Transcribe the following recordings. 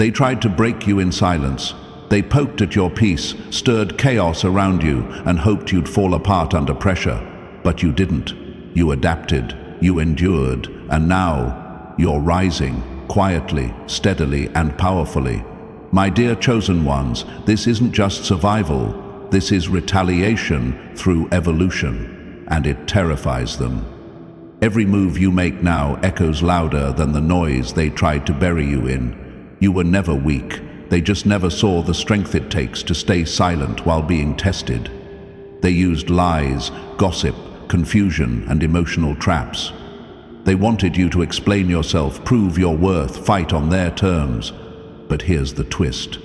They tried to break you in silence. They poked at your peace, stirred chaos around you, and hoped you'd fall apart under pressure. But you didn't. You adapted, you endured, and now you're rising, quietly, steadily, and powerfully. My dear chosen ones, this isn't just survival. This is retaliation through evolution, and it terrifies them. Every move you make now echoes louder than the noise they tried to bury you in. You were never weak. They just never saw the strength it takes to stay silent while being tested. They used lies, gossip, confusion, and emotional traps. They wanted you to explain yourself, prove your worth, fight on their terms. But here's the twist.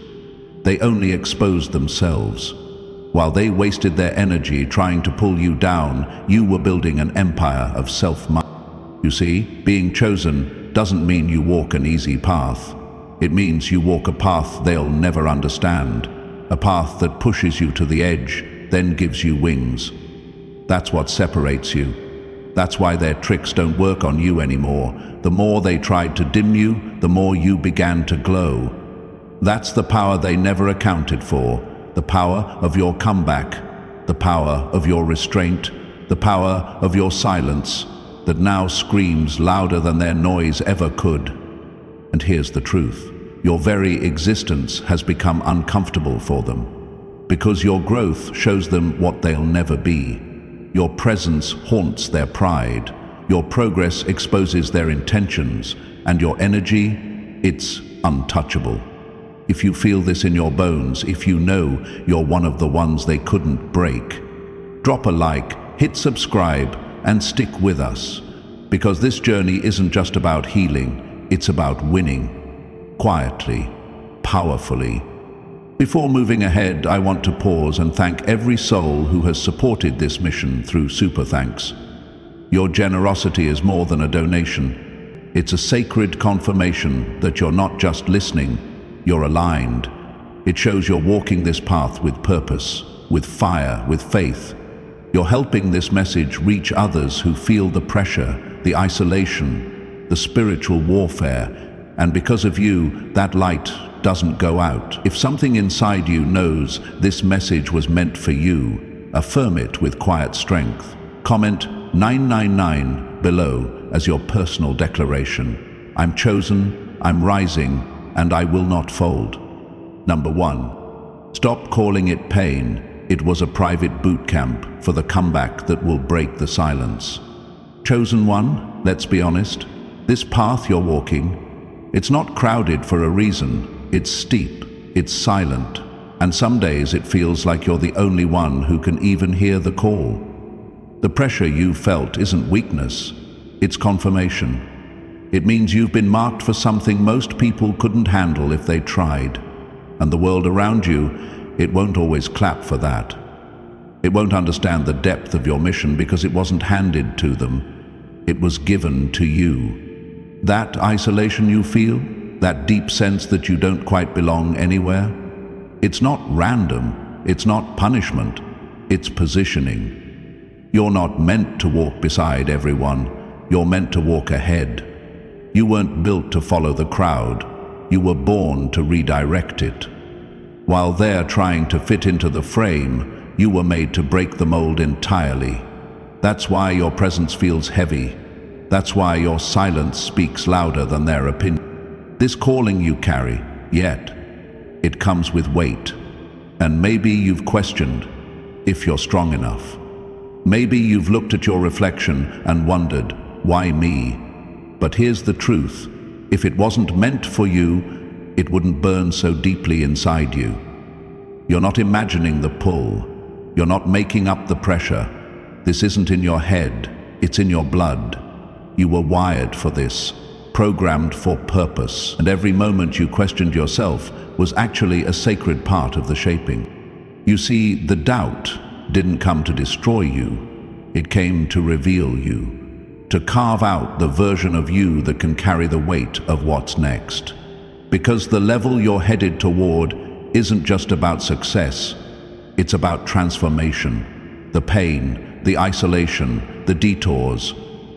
They only exposed themselves. While they wasted their energy trying to pull you down, you were building an empire of self-mind. You see, being chosen doesn't mean you walk an easy path. It means you walk a path they'll never understand, a path that pushes you to the edge, then gives you wings. That's what separates you. That's why their tricks don't work on you anymore. The more they tried to dim you, the more you began to glow. That's the power they never accounted for, the power of your comeback, the power of your restraint, the power of your silence that now screams louder than their noise ever could. And here's the truth. Your very existence has become uncomfortable for them, because your growth shows them what they'll never be. Your presence haunts their pride. Your progress exposes their intentions, and your energy, it's untouchable. If you feel this in your bones, if you know you're one of the ones they couldn't break, drop a like, hit subscribe, and stick with us. Because this journey isn't just about healing, it's about winning, quietly, powerfully. Before moving ahead, I want to pause and thank every soul who has supported this mission through Super Thanks. Your generosity is more than a donation. It's a sacred confirmation that you're not just listening, you're aligned. It shows you're walking this path with purpose, with fire, with faith. You're helping this message reach others who feel the pressure, the isolation, the spiritual warfare, and because of you, that light doesn't go out. If something inside you knows this message was meant for you, affirm it with quiet strength. Comment 999 below as your personal declaration. I'm chosen, I'm rising, and I will not fold. Number 1. Stop calling it pain. It was a private boot camp for the comeback that will break the silence. Chosen one, let's be honest. This path you're walking, it's not crowded for a reason. It's steep, it's silent, and some days it feels like you're the only one who can even hear the call. The pressure you felt isn't weakness, it's confirmation. It means you've been marked for something most people couldn't handle if they tried. And the world around you, it won't always clap for that. It won't understand the depth of your mission because it wasn't handed to them. It was given to you. That isolation you feel, that deep sense that you don't quite belong anywhere, it's not random, it's not punishment, it's positioning. You're not meant to walk beside everyone, you're meant to walk ahead. You weren't built to follow the crowd, you were born to redirect it. While they're trying to fit into the frame, you were made to break the mold entirely. That's why your presence feels heavy. That's why your silence speaks louder than their opinion. This calling you carry, yet, it comes with weight. And maybe you've questioned if you're strong enough. Maybe you've looked at your reflection and wondered, why me? But here's the truth. If it wasn't meant for you, it wouldn't burn so deeply inside you. You're not imagining the pull. You're not making up the pressure. This isn't in your head, it's in your blood. You were wired for this, programmed for purpose, and every moment you questioned yourself was actually a sacred part of the shaping. You see, the doubt didn't come to destroy you, it came to reveal you, to carve out the version of you that can carry the weight of what's next. Because the level you're headed toward isn't just about success, it's about transformation, the pain, the isolation, the detours.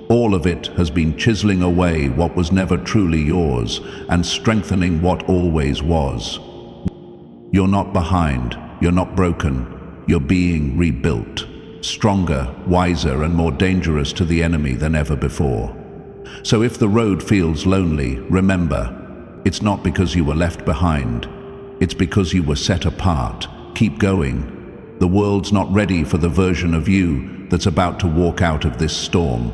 All of it has been chiseling away what was never truly yours and strengthening what always was. You're not behind, you're not broken, you're being rebuilt, stronger, wiser, and more dangerous to the enemy than ever before. So if the road feels lonely, remember, it's not because you were left behind, it's because you were set apart. Keep going. The world's not ready for the version of you that's about to walk out of this storm,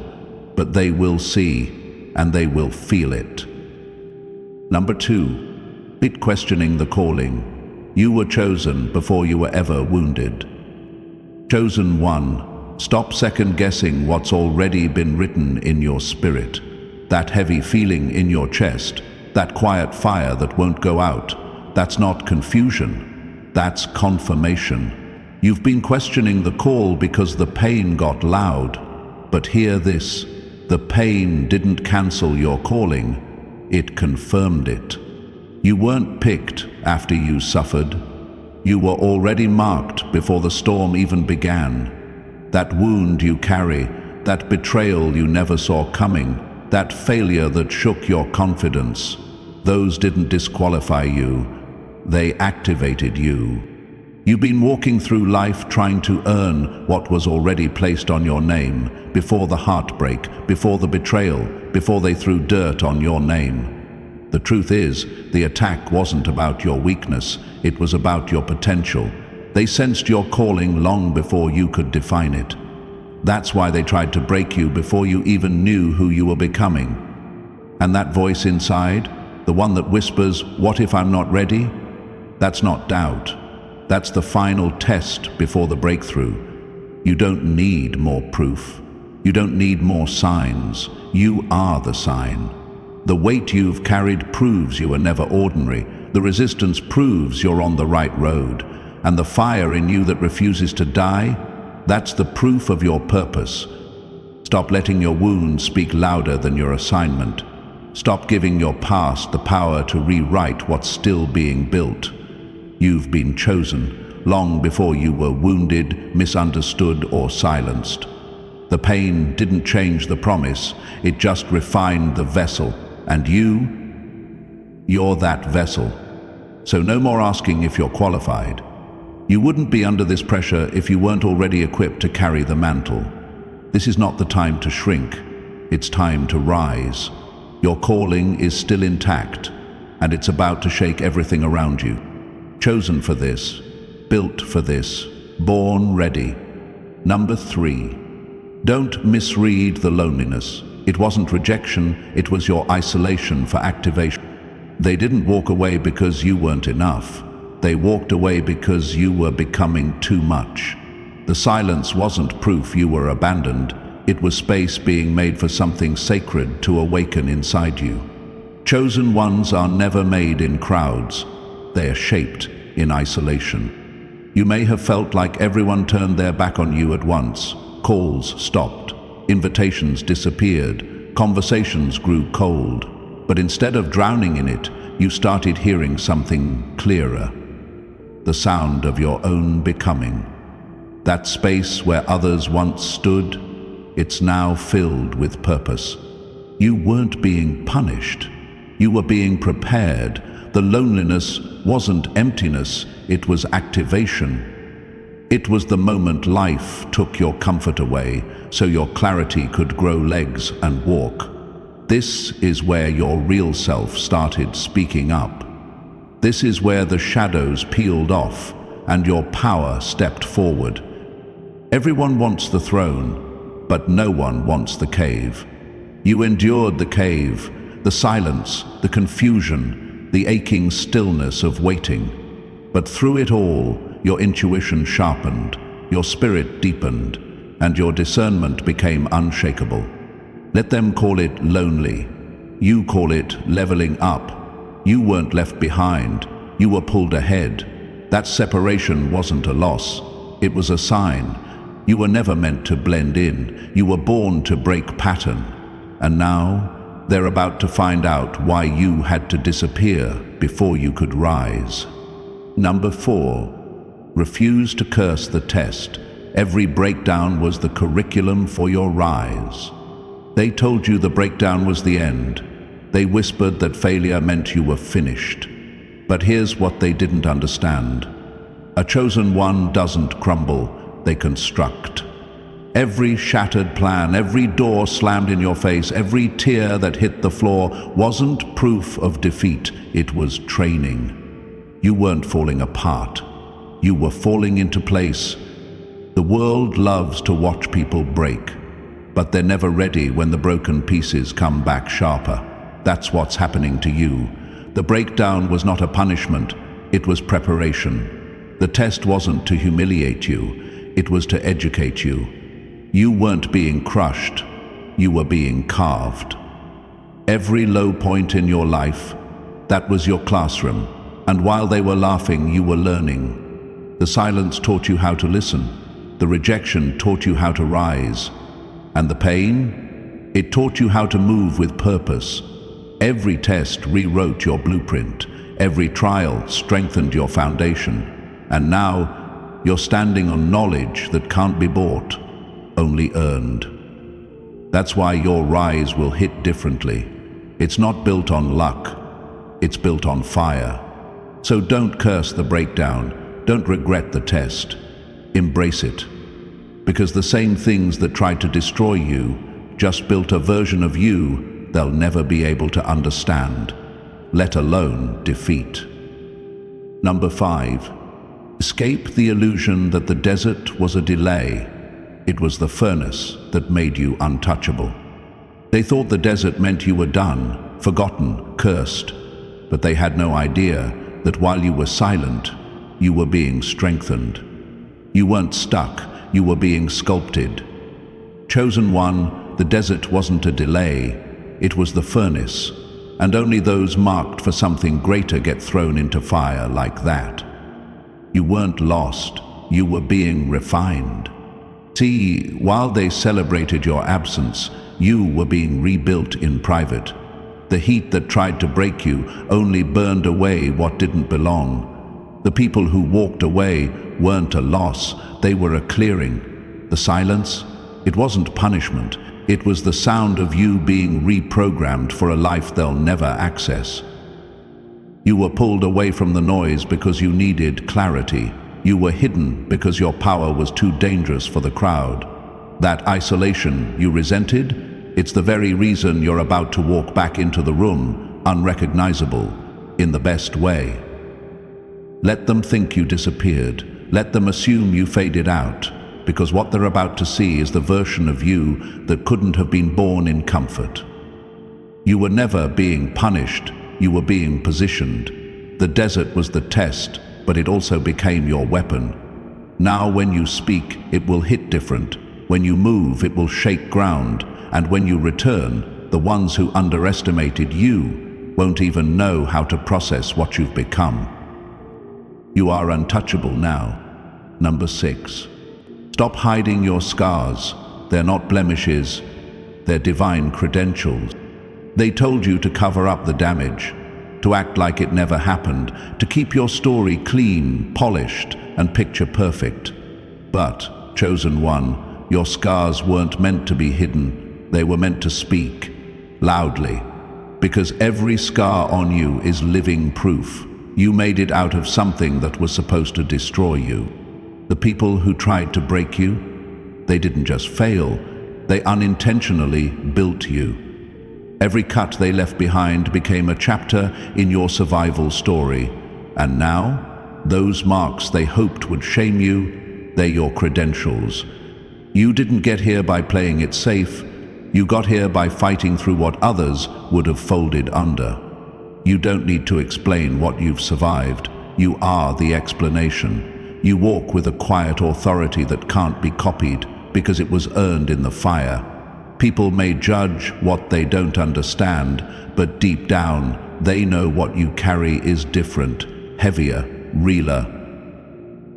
but they will see and they will feel it. Number 2, quit questioning the calling. You were chosen before you were ever wounded. Chosen one, stop second-guessing what's already been written in your spirit. That heavy feeling in your chest, that quiet fire that won't go out, that's not confusion, that's confirmation. You've been questioning the call because the pain got loud, but hear this, the pain didn't cancel your calling, it confirmed it. You weren't picked after you suffered. You were already marked before the storm even began. That wound you carry, that betrayal you never saw coming, that failure that shook your confidence, those didn't disqualify you, they activated you. You've been walking through life trying to earn what was already placed on your name, before the heartbreak, before the betrayal, before they threw dirt on your name. The truth is, the attack wasn't about your weakness, it was about your potential. They sensed your calling long before you could define it. That's why they tried to break you before you even knew who you were becoming. And that voice inside, the one that whispers, "What if I'm not ready?" That's not doubt. That's the final test before the breakthrough. You don't need more proof. You don't need more signs. You are the sign. The weight you've carried proves you are never ordinary. The resistance proves you're on the right road. And the fire in you that refuses to die, that's the proof of your purpose. Stop letting your wounds speak louder than your assignment. Stop giving your past the power to rewrite what's still being built. You've been chosen long before you were wounded, misunderstood, or silenced. The pain didn't change the promise, it just refined the vessel. And you're that vessel. So no more asking if you're qualified. You wouldn't be under this pressure if you weren't already equipped to carry the mantle. This is not the time to shrink, it's time to rise. Your calling is still intact, and it's about to shake everything around you. Chosen for this, built for this, born ready. Number 3, don't misread the loneliness. It wasn't rejection, it was your isolation for activation. They didn't walk away because you weren't enough. They walked away because you were becoming too much. The silence wasn't proof you were abandoned. It was space being made for something sacred to awaken inside you. Chosen ones are never made in crowds. They are shaped in isolation. You may have felt like everyone turned their back on you at once. Calls stopped. Invitations disappeared, conversations grew cold, but instead of drowning in it, you started hearing something clearer. The sound of your own becoming. That space where others once stood, it's now filled with purpose. You weren't being punished, you were being prepared. The loneliness wasn't emptiness, it was activation. It was the moment life took your comfort away, so your clarity could grow legs and walk. This is where your real self started speaking up. This is where the shadows peeled off and your power stepped forward. Everyone wants the throne, but no one wants the cave. You endured the cave, the silence, the confusion, the aching stillness of waiting. But through it all, your intuition sharpened, your spirit deepened, and your discernment became unshakable. Let them call it lonely. You call it leveling up. You weren't left behind. You were pulled ahead. That separation wasn't a loss. It was a sign. You were never meant to blend in. You were born to break pattern. And now, they're about to find out why you had to disappear before you could rise. Number 4. Refuse to curse the test. Every breakdown was the curriculum for your rise. They told you the breakdown was the end. They whispered that failure meant you were finished. But here's what they didn't understand. A chosen one doesn't crumble, they construct. Every shattered plan, every door slammed in your face, every tear that hit the floor wasn't proof of defeat, it was training. You weren't falling apart. You were falling into place. The world loves to watch people break, but they're never ready when the broken pieces come back sharper. That's what's happening to you. The breakdown was not a punishment, it was preparation. The test wasn't to humiliate you, it was to educate you. You weren't being crushed, you were being carved. Every low point in your life, that was your classroom, and while they were laughing, you were learning. The silence taught you how to listen, the rejection taught you how to rise, and the pain, it taught you how to move with purpose. Every test rewrote your blueprint, every trial strengthened your foundation, and now you're standing on knowledge that can't be bought, only earned. That's why your rise will hit differently. It's not built on luck, it's built on fire. So don't curse the breakdown, don't regret the test, embrace it. Because the same things that tried to destroy you just built a version of you they'll never be able to understand, let alone defeat. Number 5, escape the illusion that the desert was a delay. It was the furnace that made you untouchable. They thought the desert meant you were done, forgotten, cursed, but they had no idea that while you were silent, you were being strengthened. You weren't stuck, you were being sculpted. Chosen one, the desert wasn't a delay, it was the furnace, and only those marked for something greater get thrown into fire like that. You weren't lost, you were being refined. See, while they celebrated your absence, you were being rebuilt in private. The heat that tried to break you only burned away what didn't belong. The people who walked away weren't a loss, they were a clearing. The silence, it wasn't punishment, it was the sound of you being reprogrammed for a life they'll never access. You were pulled away from the noise because you needed clarity. You were hidden because your power was too dangerous for the crowd. That isolation you resented, it's the very reason you're about to walk back into the room, unrecognizable, in the best way. Let them think you disappeared. Let them assume you faded out, because what they're about to see is the version of you that couldn't have been born in comfort. You were never being punished, you were being positioned. The desert was the test, but it also became your weapon. Now when you speak, it will hit different. When you move, it will shake ground. And when you return, the ones who underestimated you won't even know how to process what you've become. You are untouchable now. Number 6. Stop hiding your scars. They're not blemishes, they're divine credentials. They told you to cover up the damage, to act like it never happened, to keep your story clean, polished, and picture perfect. But, chosen one, your scars weren't meant to be hidden, they were meant to speak, loudly. Because every scar on you is living proof. You made it out of something that was supposed to destroy you. The people who tried to break you, they didn't just fail, they unintentionally built you. Every cut they left behind became a chapter in your survival story. And now, those marks they hoped would shame you, they're your credentials. You didn't get here by playing it safe, you got here by fighting through what others would have folded under. You don't need to explain what you've survived, you are the explanation. You walk with a quiet authority that can't be copied because it was earned in the fire. People may judge what they don't understand, but deep down, they know what you carry is different, heavier, realer.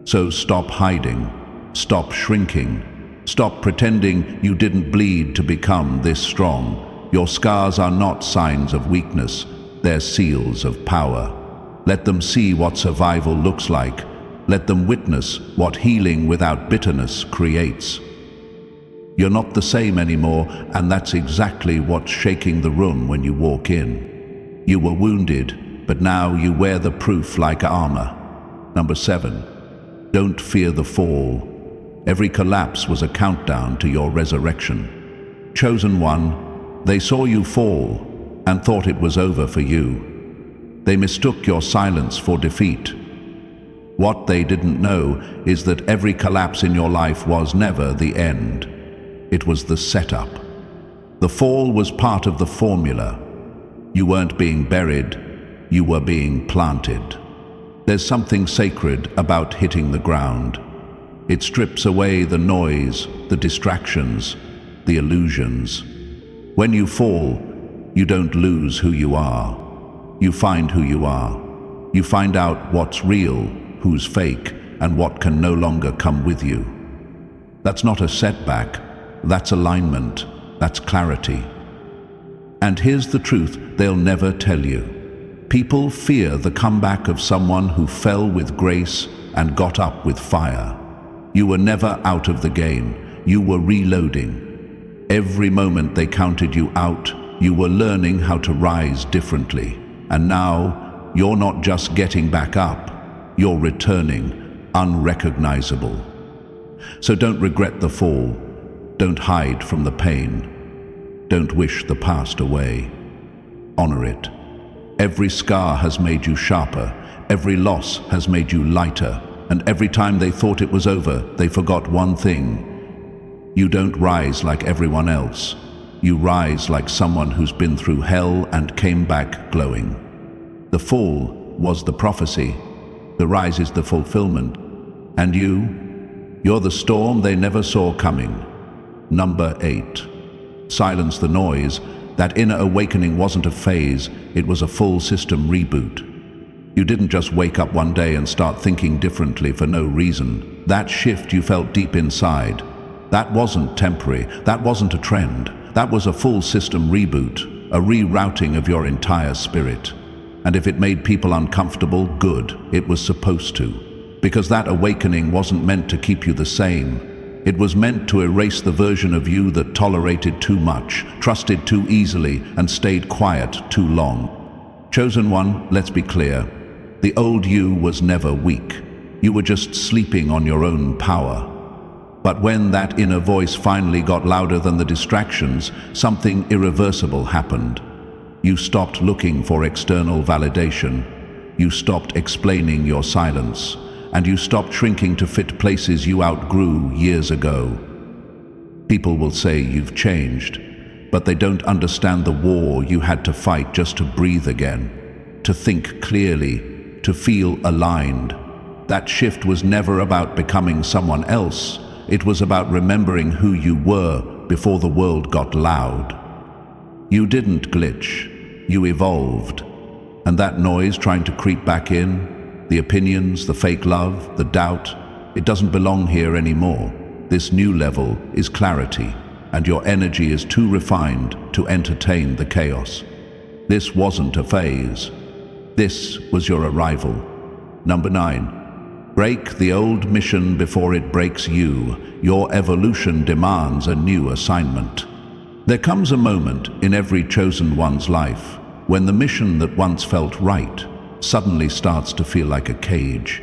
So stop hiding, stop shrinking, stop pretending you didn't bleed to become this strong. Your scars are not signs of weakness, they're seals of power. Let them see what survival looks like. Let them witness what healing without bitterness creates. You're not the same anymore, and that's exactly what's shaking the room when you walk in. You were wounded, but now you wear the proof like armor. Number 7. Don't fear the fall. Every collapse was a countdown to your resurrection. Chosen one, they saw you fall and thought it was over for you. They mistook your silence for defeat. What they didn't know is that every collapse in your life was never the end. It was the setup. The fall was part of the formula. You weren't being buried, you were being planted. There's something sacred about hitting the ground. It strips away the noise, the distractions, the illusions. When you fall, you don't lose who you are. You find who you are. You find out what's real, who's fake, and what can no longer come with you. That's not a setback, that's alignment, that's clarity. And here's the truth they'll never tell you. People fear the comeback of someone who fell with grace and got up with fire. You were never out of the game, you were reloading. Every moment they counted you out, you were learning how to rise differently. And now, you're not just getting back up, you're returning, unrecognizable. So don't regret the fall, don't hide from the pain, don't wish the past away. Honor it. Every scar has made you sharper, every loss has made you lighter, and every time they thought it was over, they forgot one thing. You don't rise like everyone else. You rise like someone who's been through hell and came back glowing. The fall was the prophecy, the rise is the fulfillment. And you're the storm they never saw coming. Number 8. Silence the noise. That inner awakening wasn't a phase, it was a full system reboot. You didn't just wake up one day and start thinking differently for no reason. That shift you felt deep inside, that wasn't temporary, that wasn't a trend. That was a full system reboot, a rerouting of your entire spirit. And if it made people uncomfortable, good, it was supposed to. Because that awakening wasn't meant to keep you the same. It was meant to erase the version of you that tolerated too much, trusted too easily, and stayed quiet too long. Chosen one, let's be clear. The old you was never weak. You were just sleeping on your own power. But when that inner voice finally got louder than the distractions, something irreversible happened. You stopped looking for external validation. You stopped explaining your silence. And you stopped shrinking to fit places you outgrew years ago. People will say you've changed, but they don't understand the war you had to fight just to breathe again, to think clearly, to feel aligned. That shift was never about becoming someone else. It was about remembering who you were before the world got loud. You didn't glitch, you evolved. And that noise trying to creep back in, the opinions, the fake love, the doubt, it doesn't belong here anymore. This new level is clarity, and your energy is too refined to entertain the chaos. This wasn't a phase. This was your arrival. Number 9. Break the old mission before it breaks you. Your evolution demands a new assignment. There comes a moment in every chosen one's life when the mission that once felt right suddenly starts to feel like a cage.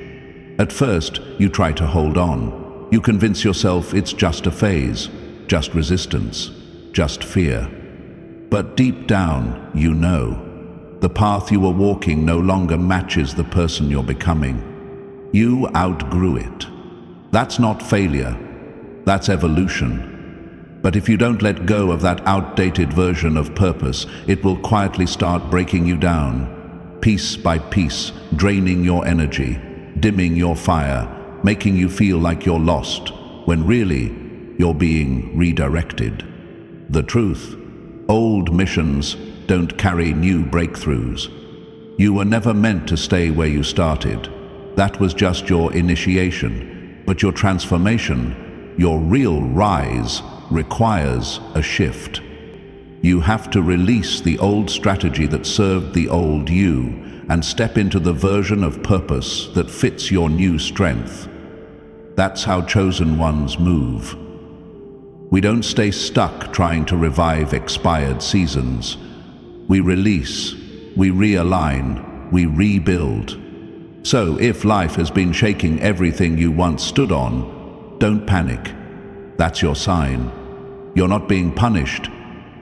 At first, you try to hold on. You convince yourself it's just a phase, just resistance, just fear. But deep down, you know, the path you are walking no longer matches the person you're becoming. You outgrew it. That's not failure, that's evolution. But if you don't let go of that outdated version of purpose, it will quietly start breaking you down, piece by piece, draining your energy, dimming your fire, making you feel like you're lost, when really, you're being redirected. The truth, old missions don't carry new breakthroughs. You were never meant to stay where you started. That was just your initiation, but your transformation, your real rise, requires a shift. You have to release the old strategy that served the old you and step into the version of purpose that fits your new strength. That's how chosen ones move. We don't stay stuck trying to revive expired seasons. We release, we realign, we rebuild. So if life has been shaking everything you once stood on, don't panic. That's your sign. You're not being punished,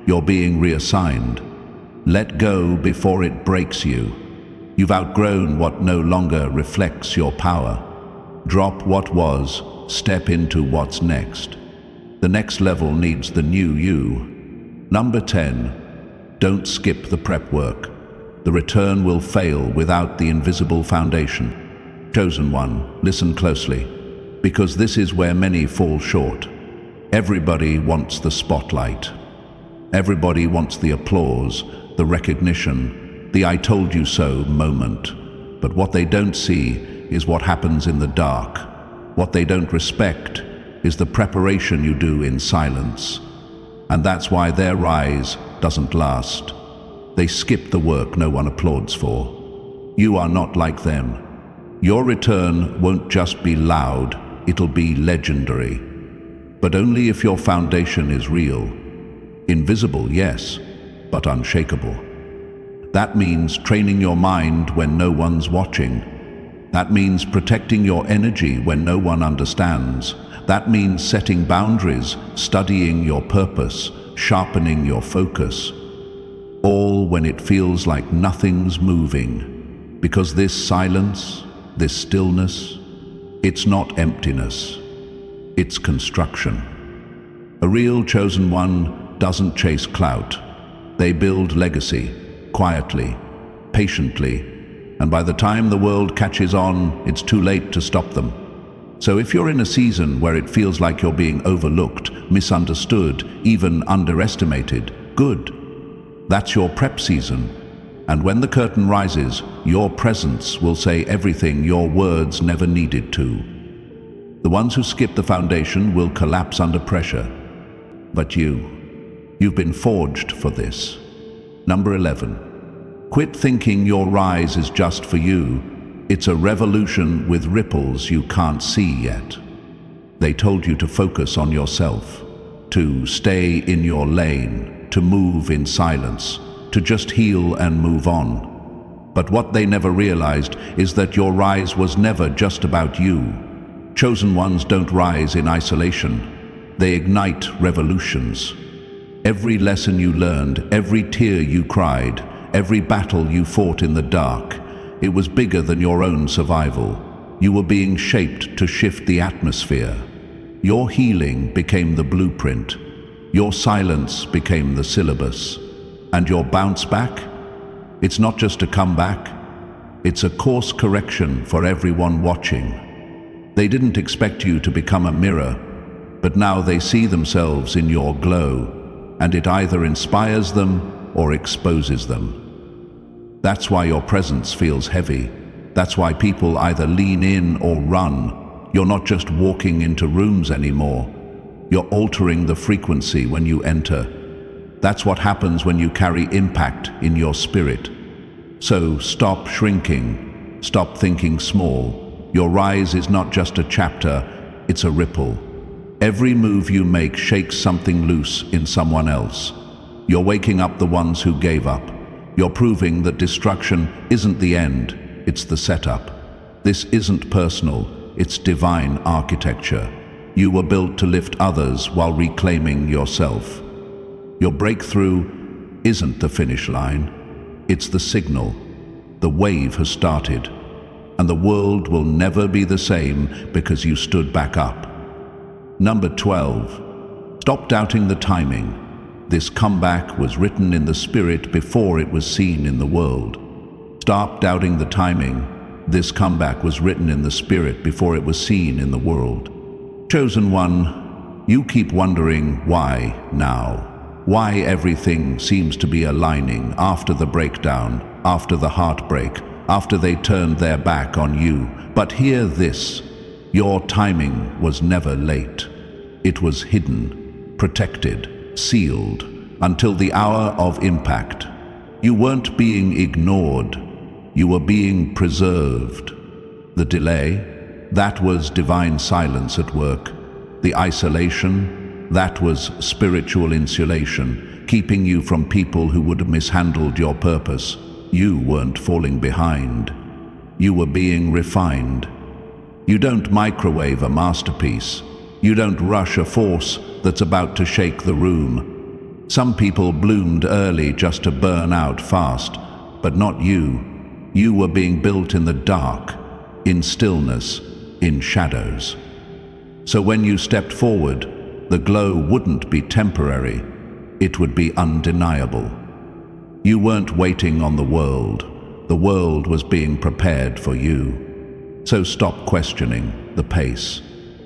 you're being reassigned. Let go before it breaks you. You've outgrown what no longer reflects your power. Drop what was, step into what's next. The next level needs the new you. Number 10, don't skip the prep work. The return will fail without the invisible foundation. Chosen one, listen closely, because this is where many fall short. Everybody wants the spotlight. Everybody wants the applause, the recognition, the "I told you so" moment. But what they don't see is what happens in the dark. What they don't respect is the preparation you do in silence. And that's why their rise doesn't last. They skip the work no one applauds for. You are not like them. Your return won't just be loud, it'll be legendary. But only if your foundation is real. Invisible, yes, but unshakable. That means training your mind when no one's watching. That means protecting your energy when no one understands. That means setting boundaries, studying your purpose, sharpening your focus. All when it feels like nothing's moving. Because this silence, this stillness, it's not emptiness, it's construction. A real chosen one doesn't chase clout. They build legacy, quietly, patiently, and by the time the world catches on, it's too late to stop them. So if you're in a season where it feels like you're being overlooked, misunderstood, even underestimated, good. That's your prep season. And when the curtain rises, your presence will say everything your words never needed to. The ones who skip the foundation will collapse under pressure. But you've been forged for this. Number 11. Quit thinking your rise is just for you. It's a revolution with ripples you can't see yet. They told you to focus on yourself, to stay in your lane, to move in silence, to just heal and move on. But what they never realized is that your rise was never just about you. Chosen ones don't rise in isolation. They ignite revolutions. Every lesson you learned, every tear you cried, every battle you fought in the dark, it was bigger than your own survival. You were being shaped to shift the atmosphere. Your healing became the blueprint. Your silence became the syllabus. And your bounce back? It's not just a comeback. It's a course correction for everyone watching. They didn't expect you to become a mirror, but now they see themselves in your glow, and it either inspires them or exposes them. That's why your presence feels heavy. That's why people either lean in or run. You're not just walking into rooms anymore. You're altering the frequency when you enter. That's what happens when you carry impact in your spirit. So stop shrinking. Stop thinking small. Your rise is not just a chapter, it's a ripple. Every move you make shakes something loose in someone else. You're waking up the ones who gave up. You're proving that destruction isn't the end, it's the setup. This isn't personal, it's divine architecture. You were built to lift others while reclaiming yourself. Your breakthrough isn't the finish line, it's the signal. The wave has started, and the world will never be the same because you stood back up. Number 12. Stop doubting the timing. This comeback was written in the spirit before it was seen in the world. Stop doubting the timing. This comeback was written in the spirit before it was seen in the world. Chosen one, you keep wondering why now. Why everything seems to be aligning after the breakdown, after the heartbreak, after they turned their back on you. But hear this, your timing was never late. It was hidden, protected, sealed, until the hour of impact. You weren't being ignored, you were being preserved. The delay, that was divine silence at work. The isolation, That was spiritual insulation, keeping you from people who would have mishandled your purpose. You weren't falling behind. You were being refined. You don't microwave a masterpiece. You don't rush a force that's about to shake the room. Some people bloomed early just to burn out fast, but not you. You were being built in the dark, in stillness, in shadows. So when you stepped forward, the glow wouldn't be temporary, it would be undeniable. You weren't waiting on the world was being prepared for you. So stop questioning the pace.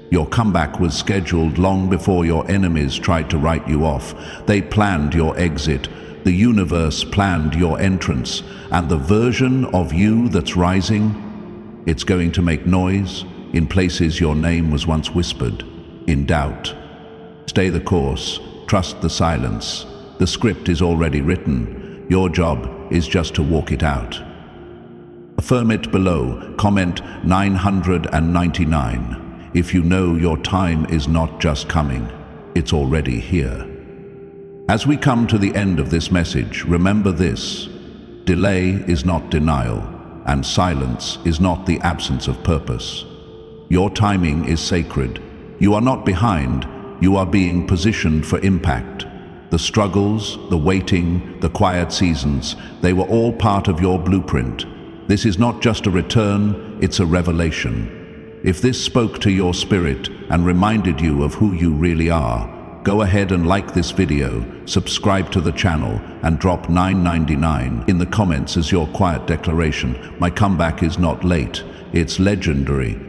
Your comeback was scheduled long before your enemies tried to write you off. They planned your exit, the universe planned your entrance, and the version of you that's rising, it's going to make noise in places your name was once whispered, in doubt. Stay the course, trust the silence. The script is already written. Your job is just to walk it out. Affirm it below. Comment 999 if you know your time is not just coming, it's already here. As we come to the end of this message, remember this: delay is not denial, and silence is not the absence of purpose. Your timing is sacred. You are not behind, you are being positioned for impact. The struggles, the waiting, the quiet seasons, they were all part of your blueprint. This is not just a return, it's a revelation. If this spoke to your spirit and reminded you of who you really are, go ahead and like this video, subscribe to the channel, and drop 999 in the comments as your quiet declaration. My comeback is not late, it's legendary.